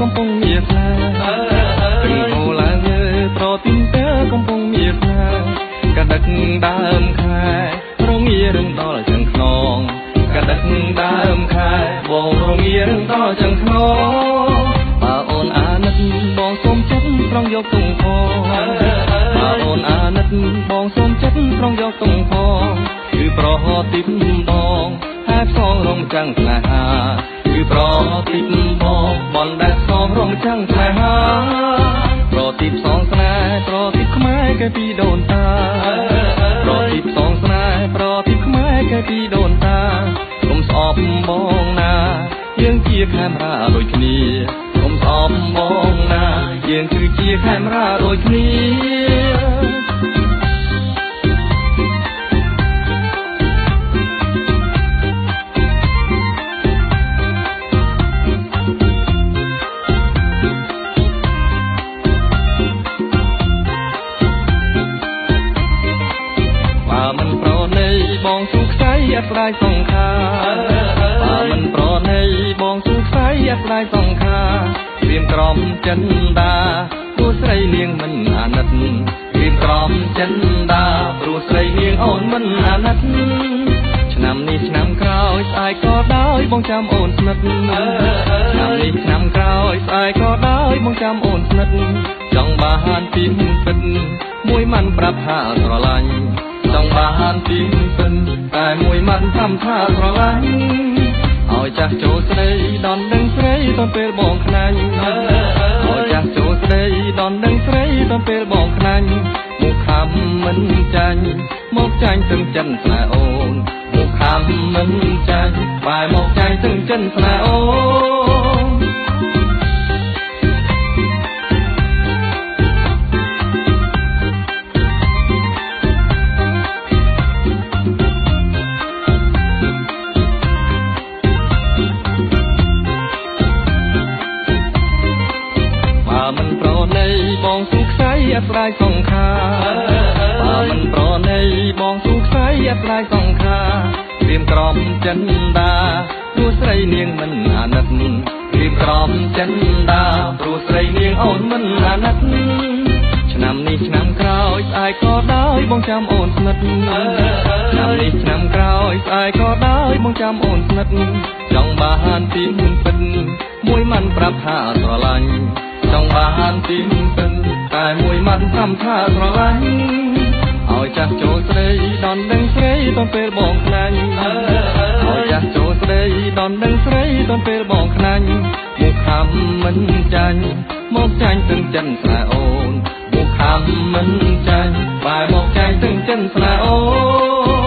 កំពុងមានស្នេហ៍ពីហូរឡើងប្រទីនទៅកំពុងមានស្នេហ៍កដឹកដើមខែរងារឹងដល់ចឹងខ្នងកដឹកដើមខែបងរងារឹងដល់ចឹងខ្នងបើអូនអាណិតបងសូមចិត្តត្រង់យកទុំផងបើអូនអាណិតបងសូមចិត្តត្រង់យកទុំផងគឺប្រហទីបបងហើយផ្សងរងចាំងស្នេហាគឺប្រទីបបងបនដែលផ្សងរងចាំងស្នេហាប្រទីបផ្សងស្នេហ៍ប្រទីបខ្មែរគេពីដូនតាប្រទីបផ្សងស្នេហ៍ប្រទីបខ្មែរគេពីដូនតាគុំស្អប់បងណាយើងជាខេមរាដូចគ្នាគុំស្អប់បងណាយើងគឺជាខេមរាដូចគ្នាមិនប្រណីបងសុខใจអត់ស្ដាយសង្ខាបើមិនប្រណីបងសុខใจអត់ស្ដាយសង្ខាព្រៀមក្រំចិនដាព្រោះស្រីនាងមិនអាណិតព្រៀមក្រំចិនដាព្រោះស្រីនាងអូនមិនអាណិតឆ្នាំនេះឆ្នាំក្រោយស្អែកក៏ដោយបងចាំអូនស្និទ្ធឆ្នាំនេះឆ្នាំក្រោយស្អែកក៏ដោយបងចាំអូនស្និទ្ធចង់បានពីពិតមួយមិនប្រាប់ថាស្រឡាញ់ចង់បានពីពិនតែមួយមិនធម្មតាស្រឡាញ់ឲ្យចាស់ចូលស្ដីដនដឹងស្រីតនពេលបងខ្លាញ់ឲ្យចាស់ចូលស្ដីដនដឹងស្រីតនពេលបងខ្លាញ់មុខខំមិនចាញ់មកចាញ់ទាំងចិនស្នេហ៍អូនមុខខំមិនចាញ់បែរមកចាញ់ទាំងចិនស្នេហ៍អូនមិនប្រណីបងសុខใจអត់ស្ដាយសង្ខាបើមិនប្រណីបងសុខใจអត់ស្ដាយសង្ខាព្រៀមក្រំចិនដាព្រោះស្រីនាងមិនអាណិតព្រៀមក្រំចិនដាព្រោះស្រីនាងអូនមិនអាណិតឆ្នាំនេះឆ្នាំក្រោយស្អែកក៏ដោយបងចាំអូនស្និទ្ធឆ្នាំនេះឆ្នាំក្រោយស្អែកក៏ដោយបងចាំអូនស្និទ្ធចង់បានពីពិតមួយមិនប្រាប់ថាស្រឡាញ់ចង់បានពីពិនតែមួយមិនធម្មតាស្រឡាញ់ឲ្យចាស់ចូលស្ដីដនដឹងស្រីតនពេលបងខ្លាញ់ឲ្យចាស់ចូលស្ដីដនដឹងស្រីតនពេលបងខ្លាញ់មុខខំមិនចាញ់មកចាញ់ទាំងចិនស្នេហ៍អូនមុខខំមិនចាញ់បែរមកចាញ់ទាំងចិនស្នេហ៍អូន